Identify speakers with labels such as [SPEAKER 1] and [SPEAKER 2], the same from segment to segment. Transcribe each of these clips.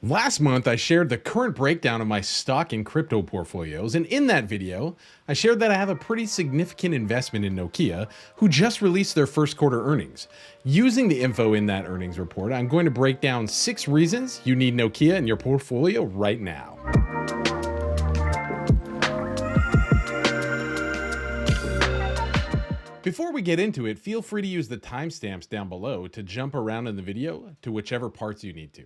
[SPEAKER 1] Last month, I shared the current breakdown of my stock and crypto portfolios, and in that video, I shared that I have a pretty significant investment in Nokia, who just released their first quarter earnings. Using the info in that earnings report, I'm going to break down 6 reasons you need Nokia in your portfolio right now. Before we get into it, feel free to use the timestamps down below to jump around in the video to whichever parts you need to.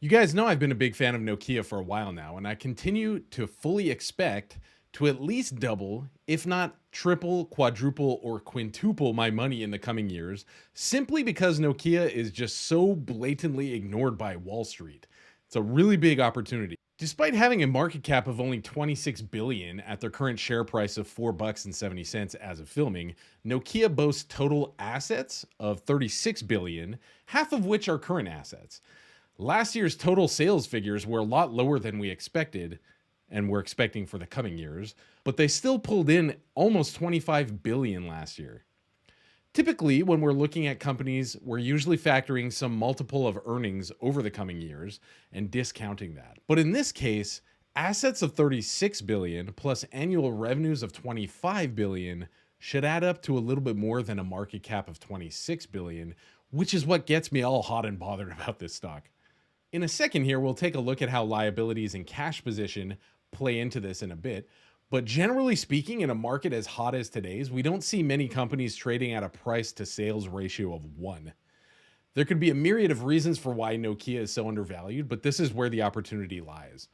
[SPEAKER 1] You guys know I've been a big fan of Nokia for a while now, and I continue to fully expect to at least double, if not triple, quadruple, or quintuple my money in the coming years, simply because Nokia is just so blatantly ignored by Wall Street. It's a really big opportunity. Despite having a market cap of only 26 billion at their current share price of $4.70 as of filming, Nokia boasts total assets of 36 billion, half of which are current assets. Last year's total sales figures were a lot lower than we expected, and we're expecting for the coming years, but they still pulled in almost 25 billion last year. Typically, when we're looking at companies, we're usually factoring some multiple of earnings over the coming years and discounting that. But in this case, assets of 36 billion plus annual revenues of 25 billion should add up to a little bit more than a market cap of 26 billion, which is what gets me all hot and bothered about this stock. In a second here, we'll take a look at how liabilities and cash position play into this in a bit. But generally speaking, in a market as hot as today's, we don't see many companies trading at a price to sales ratio of 1. There could be a myriad of reasons for why Nokia is so undervalued, but this is where the opportunity lies.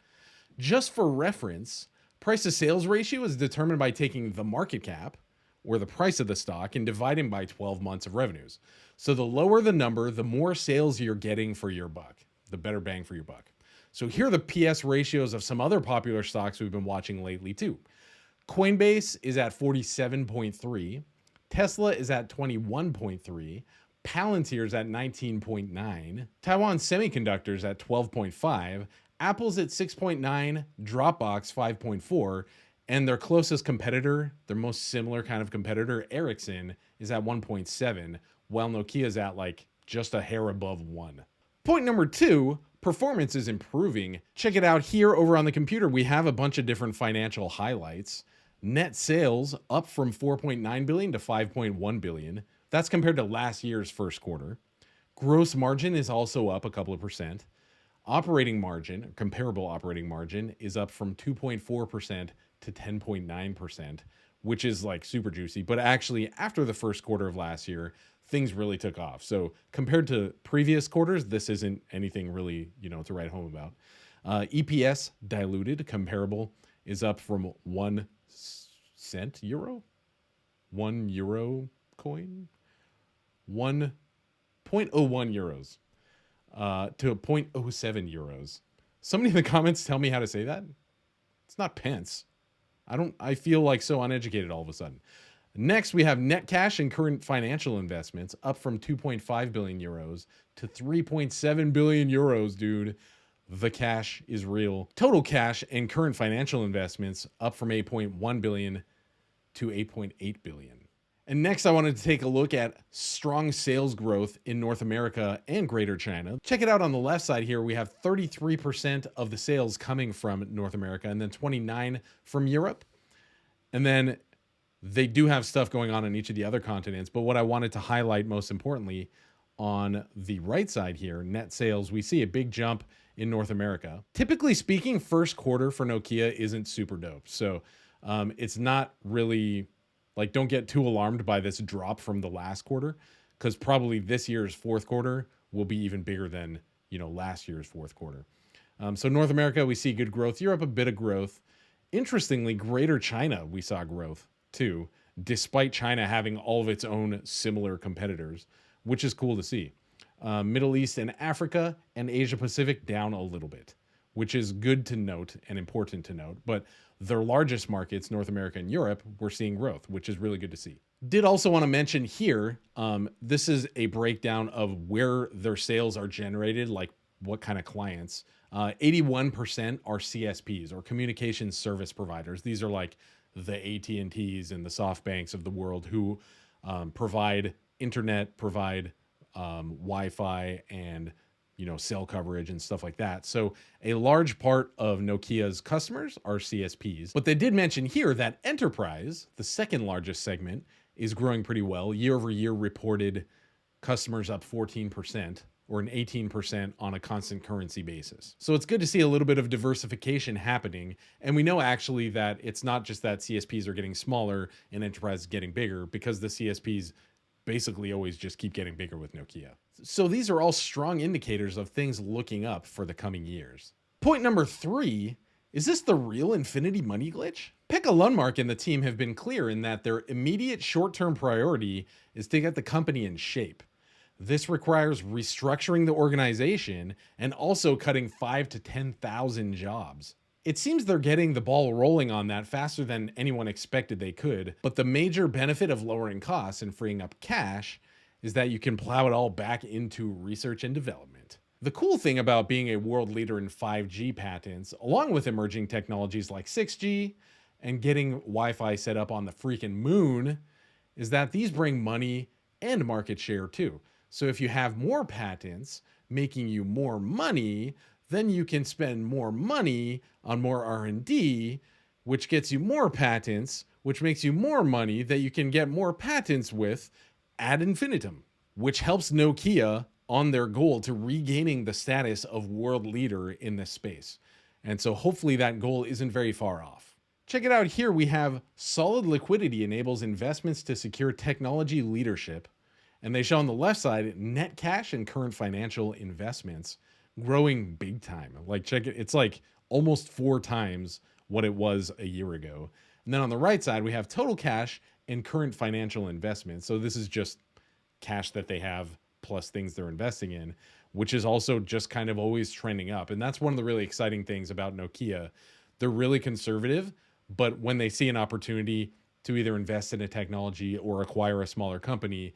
[SPEAKER 1] Just for reference, price to sales ratio is determined by taking the market cap, or the price of the stock, and dividing by 12 months of revenues. So the lower the number, the more sales you're getting for your buck. The better bang for your buck. So here are the PS ratios of some other popular stocks we've been watching lately too. Coinbase is at 47.3, Tesla is at 21.3, Palantir is at 19.9, Taiwan Semiconductors at 12.5, Apple's at 6.9, Dropbox 5.4, and their closest competitor, their most similar kind of competitor, Ericsson, is at 1.7, while Nokia is at like just a hair above 1. Point number 2, performance is improving. Check it out here over on the computer. We have a bunch of different financial highlights. Net sales up from 4.9 billion to 5.1 billion. That's compared to last year's first quarter. Gross margin is also up a couple of percent. Operating margin, comparable operating margin, is up from 2.4% to 10.9%, which is like super juicy. But actually, after the first quarter of last year, things really took off. So compared to previous quarters, this isn't anything really, to write home about. EPS diluted, comparable, is up from 1 cent euro, 1 euro coin, 1.01 euros to 0.07 euros. Somebody in the comments tell me how to say that. It's not pence. I feel like so uneducated all of a sudden. Next, we have net cash and current financial investments up from 2.5 billion euros to 3.7 billion euros, dude. The cash is real. Total cash and current financial investments up from 8.1 billion to 8.8 billion. And next, I wanted to take a look at strong sales growth in North America and Greater China. Check it out on the left side here. We have 33% of the sales coming from North America and then 29% from Europe. And then they do have stuff going on in each of the other continents, but what I wanted to highlight most importantly on the right side here, net sales, we see a big jump in North America. Typically speaking, first quarter for Nokia isn't super dope. So it's not really like, don't get too alarmed by this drop from the last quarter, because probably this year's fourth quarter will be even bigger than, last year's fourth quarter. So North America, we see good growth. Europe, a bit of growth. Interestingly, Greater China, we saw growth too, despite China having all of its own similar competitors, which is cool to see. Middle East and Africa and Asia Pacific down a little bit, which is good to note and important to note. But their largest markets, North America and Europe, we're seeing growth, which is really good to see. Did also want to mention here, this is a breakdown of where their sales are generated, like what kind of clients. 81% are CSPs or communication service providers. These are like the AT&Ts and the SoftBanks of the world who provide internet, provide Wi-Fi, and cell coverage and stuff like that. So a large part of Nokia's customers are CSPs. But they did mention here that enterprise, the second largest segment, is growing pretty well. Year over year reported customers up 14%, or an 18% on a constant currency basis. So it's good to see a little bit of diversification happening. And we know actually that it's not just that CSPs are getting smaller and enterprise is getting bigger, because the CSPs basically always just keep getting bigger with Nokia. So these are all strong indicators of things looking up for the coming years. Point number 3, is this the real infinity money glitch? Pekka Lundmark and the team have been clear in that their immediate short-term priority is to get the company in shape. This requires restructuring the organization and also cutting 5,000 to 10,000 jobs. It seems they're getting the ball rolling on that faster than anyone expected they could, but the major benefit of lowering costs and freeing up cash is that you can plow it all back into research and development. The cool thing about being a world leader in 5G patents, along with emerging technologies like 6G and getting Wi-Fi set up on the freaking moon, is that these bring money and market share too. So if you have more patents making you more money, then you can spend more money on more R&D, which gets you more patents, which makes you more money that you can get more patents with ad infinitum, which helps Nokia on their goal to regaining the status of world leader in this space. And so hopefully that goal isn't very far off. Check it out here. We have solid liquidity enables investments to secure technology leadership. And they show on the left side net cash and current financial investments growing big time. Like, check it, it's like almost 4 times what it was a year ago. And then on the right side, we have total cash and current financial investments. So this is just cash that they have plus things they're investing in, which is also just kind of always trending up. And that's one of the really exciting things about Nokia. They're really conservative, but when they see an opportunity to either invest in a technology or acquire a smaller company,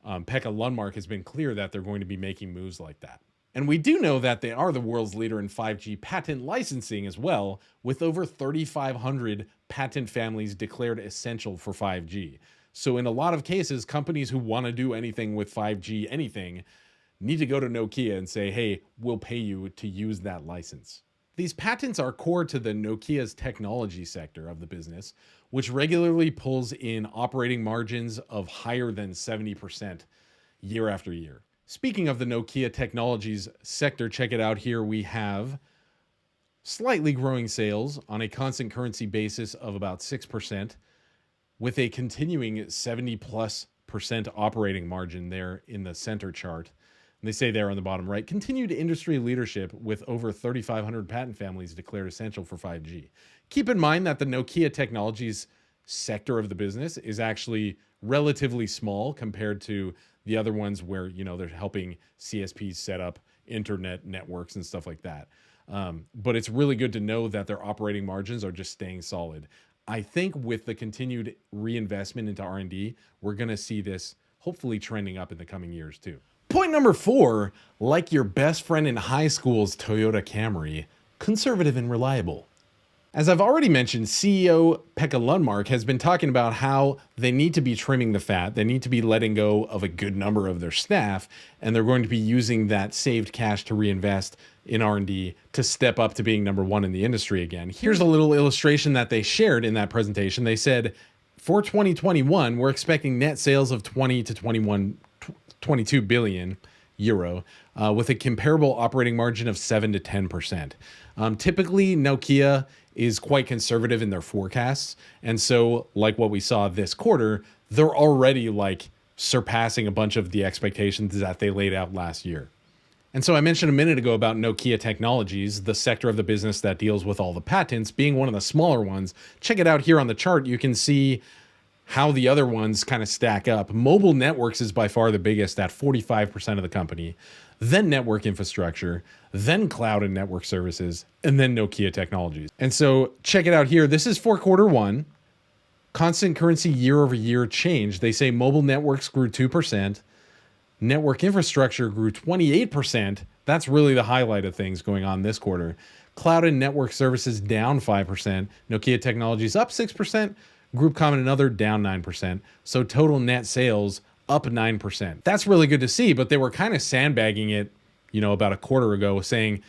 [SPEAKER 1] Pekka Lundmark has been clear that they're going to be making moves like that. And we do know that they are the world's leader in 5G patent licensing as well, with over 3,500 patent families declared essential for 5G. So in a lot of cases, companies who want to do anything with 5G anything need to go to Nokia and say, hey, we'll pay you to use that license. These patents are core to the Nokia's technology sector of the business, which regularly pulls in operating margins of higher than 70% year after year. Speaking of the Nokia Technologies sector, check it out here. We have slightly growing sales on a constant currency basis of about 6%, with a continuing 70+% operating margin there in the center chart. And they say there on the bottom right, continued industry leadership with over 3,500 patent families declared essential for 5G. Keep in mind that the Nokia Technologies sector of the business is actually relatively small compared to the other ones where, they're helping CSPs set up internet networks and stuff like that. But it's really good to know that their operating margins are just staying solid. I think with the continued reinvestment into R&D, we're going to see this hopefully trending up in the coming years too. Point number 4, like your best friend in high school's Toyota Camry, conservative and reliable. As I've already mentioned, CEO Pekka Lundmark has been talking about how they need to be trimming the fat. They need to be letting go of a good number of their staff, and they're going to be using that saved cash to reinvest in R&D to step up to being number 1 in the industry again. Here's a little illustration that they shared in that presentation. They said, for 2021, we're expecting net sales of 20 to 22 billion euro, with a comparable operating margin of 7 to 10%. Typically, Nokia is quite conservative in their forecasts. And so like what we saw this quarter, they're already surpassing a bunch of the expectations that they laid out last year. And so I mentioned a minute ago about Nokia Technologies, the sector of the business that deals with all the patents, being one of the smaller ones. Check it out here on the chart. You can see how the other ones kind of stack up. Mobile networks is by far the biggest at 45% of the company, then network infrastructure, then cloud and network services, and then Nokia Technologies. And so check it out here. This is for Q1. Constant currency year over year change. They say mobile networks grew 2%. Network infrastructure grew 28%. That's really the highlight of things going on this quarter. Cloud and network services down 5%. Nokia Technologies up 6%. Group comm and other down 9%. So total net sales up 9%. That's really good to see, but they were kind of sandbagging it about a quarter ago, saying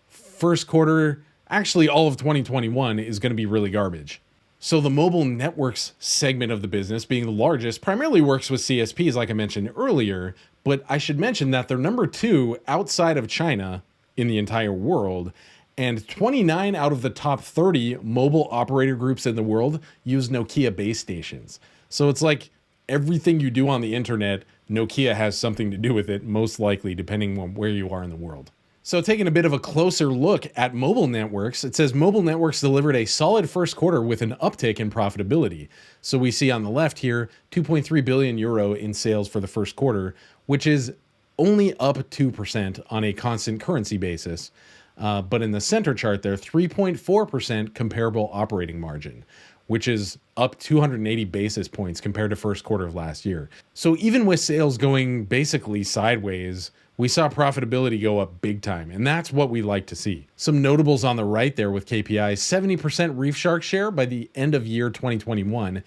[SPEAKER 1] first quarter, actually all of 2021 is going to be really garbage. So the mobile networks segment of the business, being the largest, primarily works with CSPs, like I mentioned earlier. But I should mention that they're number 2 outside of China in the entire world. And 29 out of the top 30 mobile operator groups in the world use Nokia base stations. So it's like everything you do on the internet, Nokia has something to do with it, most likely, depending on where you are in the world. So taking a bit of a closer look at mobile networks, it says mobile networks delivered a solid first quarter with an uptick in profitability. So we see on the left here, 2.3 billion euro in sales for the first quarter, which is only up 2% on a constant currency basis. But in the center chart there, 3.4% comparable operating margin, which is up 280 basis points compared to first quarter of last year. So even with sales going basically sideways, we saw profitability go up big time, and that's what we like to see. Some notables on the right there with KPIs, 70% ReefShark share by the end of year 2021.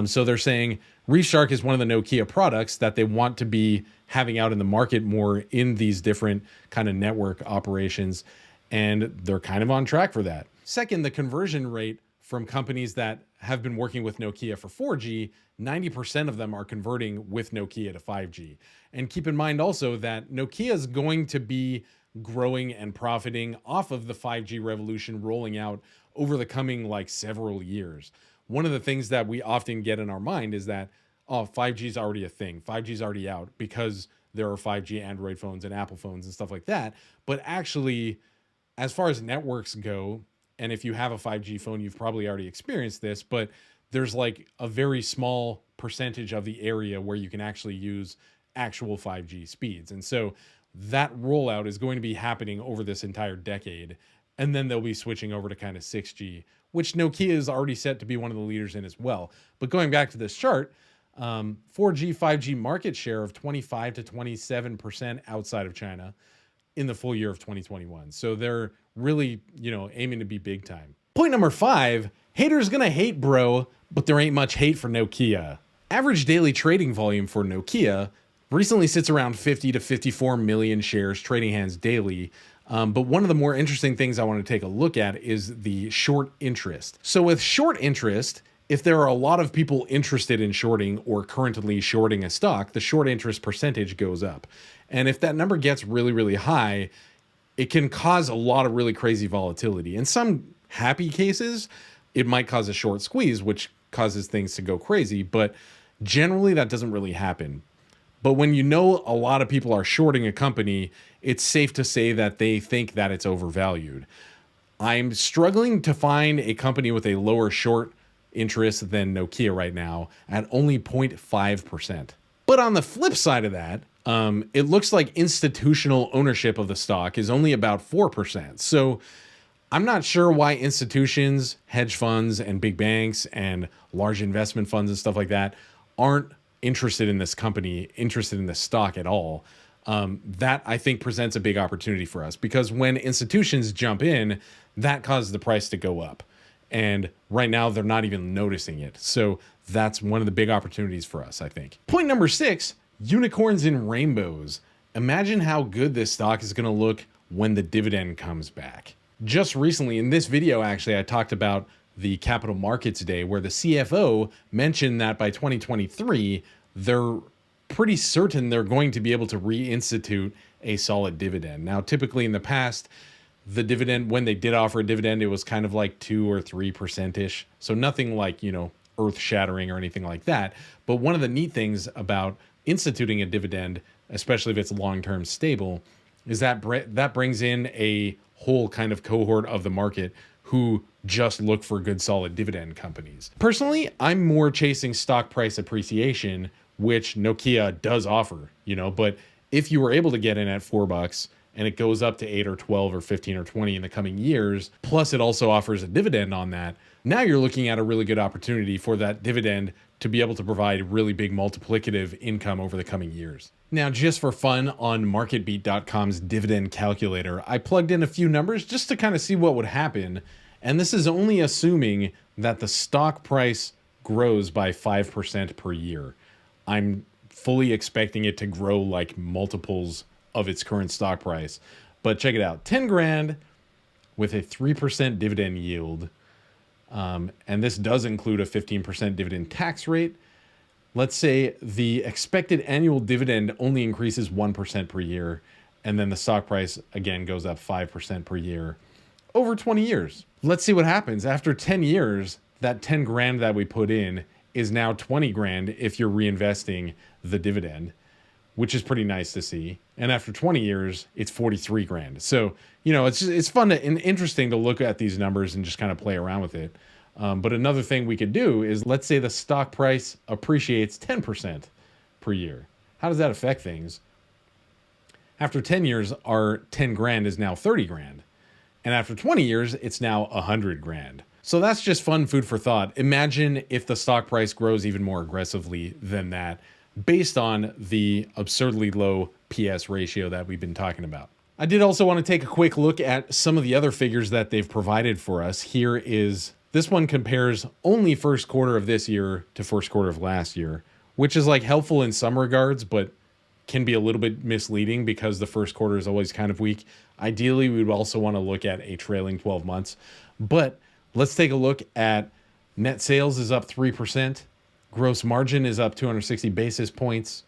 [SPEAKER 1] So they're saying ReefShark is one of the Nokia products that they want to be having out in the market more in these different kind of network operations, and they're kind of on track for that. Second, the conversion rate from companies that have been working with Nokia for 4G, 90% of them are converting with Nokia to 5G. And keep in mind also that Nokia is going to be growing and profiting off of the 5G revolution rolling out over the coming several years. One of the things that we often get in our mind is that, 5G is already a thing. 5G is already out because there are 5G Android phones and Apple phones and stuff like that. But actually, as far as networks go, and if you have a 5G phone, you've probably already experienced this, but there's a very small percentage of the area where you can actually use actual 5G speeds. And so that rollout is going to be happening over this entire decade. And then they'll be switching over to kind of 6G, which Nokia is already set to be one of the leaders in as well. But going back to this chart, 4G, 5G market share of 25 to 27% outside of China in the full year of 2021. So they're really, aiming to be big time. Point number 5, haters gonna hate, bro, but there ain't much hate for Nokia. Average daily trading volume for Nokia recently sits around 50 to 54 million shares trading hands daily. But one of the more interesting things I want to take a look at is the short interest. So with short interest, if there are a lot of people interested in shorting or currently shorting a stock, the short interest percentage goes up. And if that number gets really, really high, it can cause a lot of really crazy volatility. In some happy cases, it might cause a short squeeze, which causes things to go crazy. But generally, that doesn't really happen. But when a lot of people are shorting a company, it's safe to say that they think that it's overvalued. I'm struggling to find a company with a lower short interest than Nokia right now at only 0.5%. But on the flip side of that, it looks like institutional ownership of the stock is only about 4%. So I'm not sure why institutions, hedge funds, and big banks and large investment funds and stuff like that aren't interested in this company, interested in this stock at all. That I think presents a big opportunity for us, because when institutions jump in, that causes the price to go up. And right now they're not even noticing it. So that's one of the big opportunities for us, I think. Point number 6, unicorns and rainbows. Imagine how good this stock is going to look when the dividend comes back. Just recently in this video, actually, I talked about the Capital Markets Day, where the CFO mentioned that by 2023, they're pretty certain they're going to be able to reinstitute a solid dividend. Now, typically in the past, the dividend, when they did offer a dividend, it was kind of 2 or 3%-ish. So nothing earth shattering or anything like that. But one of the neat things about instituting a dividend, especially if it's long-term stable, is that that brings in a whole kind of cohort of the market who just look for good solid dividend companies. Personally, I'm more chasing stock price appreciation, which Nokia does offer, but if you were able to get in at $4 and it goes up to 8 or 12 or 15 or 20 in the coming years, plus it also offers a dividend on that, now you're looking at a really good opportunity for that dividend to be able to provide really big multiplicative income over the coming years. Now, just for fun, on MarketBeat.com's dividend calculator, I plugged in a few numbers just to kind of see what would happen. And this is only assuming that the stock price grows by 5% per year. I'm fully expecting it to grow multiples of its current stock price. But check it out, 10 grand with a 3% dividend yield. And this does include a 15% dividend tax rate. Let's say the expected annual dividend only increases 1% per year, and then the stock price again goes up 5% per year over 20 years. Let's see what happens. After 10 years, that 10 grand that we put in is now 20 grand if you're reinvesting the dividend, which is pretty nice to see. And after 20 years, it's 43 grand. So, it's fun and interesting to look at these numbers and just kind of play around with it. But another thing we could do is, let's say the stock price appreciates 10% per year. How does that affect things? After 10 years, our 10 grand is now 30 grand. And after 20 years, it's now 100 grand. So that's just fun food for thought. Imagine if the stock price grows even more aggressively than that, based on the absurdly low PS ratio that we've been talking about. I did also want to take a quick look at some of the other figures that they've provided for us. This one compares only first quarter of this year to first quarter of last year, which is like helpful in some regards, but can be a little bit misleading because the first quarter is always kind of weak. Ideally, we would also want to look at a trailing 12 months. But let's take a look at net sales is up 3%. Gross margin is up 260 basis points.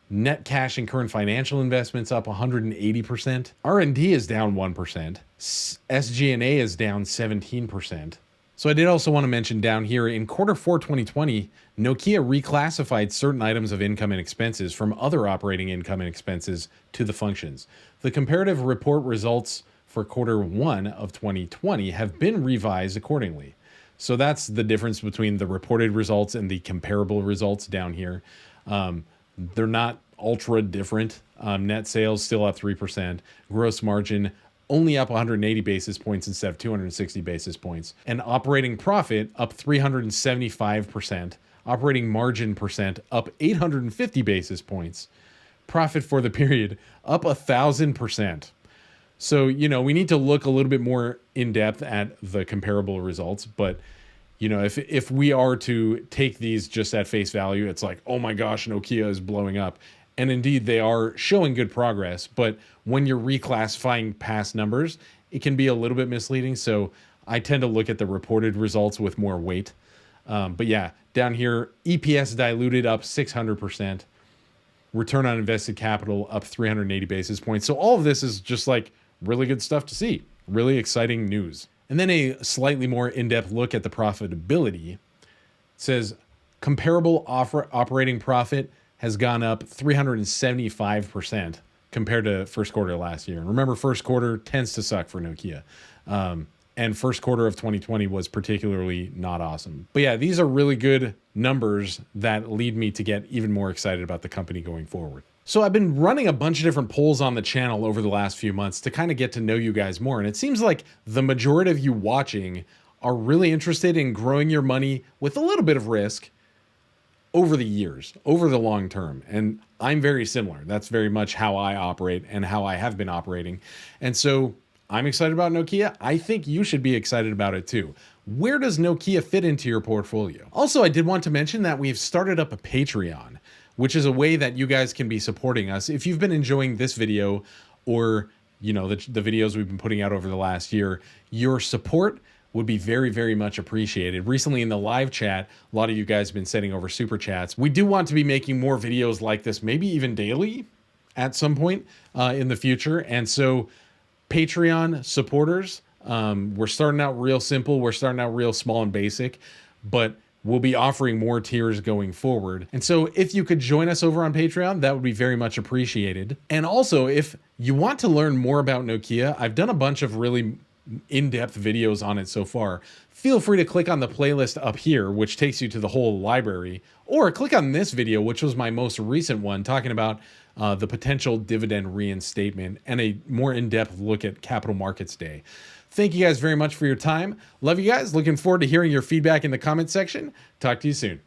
[SPEAKER 1] Net cash and current financial investments up 180%. R&D is down 1%. SG&A is down 17%. So I did also want to mention down here, in quarter 4 2020, Nokia reclassified certain items of income and expenses from other operating income and expenses to the functions. The comparative report results for quarter 1 of 2020 have been revised accordingly. So that's the difference between the reported results and the comparable results down here. They're not ultra different. Net sales still up 3%. Gross margin only up 180 basis points instead of 260 basis points. And operating profit up 375%. Operating margin percent up 850 basis points. Profit for the period up 1,000%. So, we need to look a little bit more in depth at the comparable results. But, if we are to take these just at face value, it's like, oh my gosh, Nokia is blowing up. And indeed, they are showing good progress. But when you're reclassifying past numbers, it can be a little bit misleading. So I tend to look at the reported results with more weight. But yeah, down here, EPS diluted up 600%. Return on invested capital up 380 basis points. So all of this is just like really good stuff to see. Really exciting news. And then a slightly more in-depth look at the profitability. It says comparable operating profit has gone up 375% compared to first quarter last year. And remember, first quarter tends to suck for Nokia. And first quarter of 2020 was particularly not awesome. But yeah, these are really good numbers that lead me to get even more excited about the company going forward. So I've been running a bunch of different polls on the channel over the last few months to kind of get to know you guys more. And it seems like the majority of you watching are really interested in growing your money with a little bit of risk over the years, over the long term. And I'm very similar. That's very much how I operate and how I have been operating. And so I'm excited about Nokia. I think you should be excited about it too. Where does Nokia fit into your portfolio? Also, I did want to mention that we've started up a Patreon, which is a way that you guys can be supporting us. If you've been enjoying this video or, the videos we've been putting out over the last year, your support would be very, very much appreciated. Recently in the live chat, a lot of you guys have been sending over super chats. We do want to be making more videos like this, maybe even daily at some point in the future. And so Patreon supporters, we're starting out real simple. We're starting out real small and basic, but we'll be offering more tiers going forward. And so if you could join us over on Patreon, that would be very much appreciated. And also, if you want to learn more about Nokia, I've done a bunch of really in-depth videos on it so far. Feel free to click on the playlist up here, which takes you to the whole library, or click on this video, which was my most recent one, talking about the potential dividend reinstatement and a more in-depth look at Capital Markets Day. Thank you guys very much for your time. Love you guys. Looking forward to hearing your feedback in the comment section. Talk to you soon.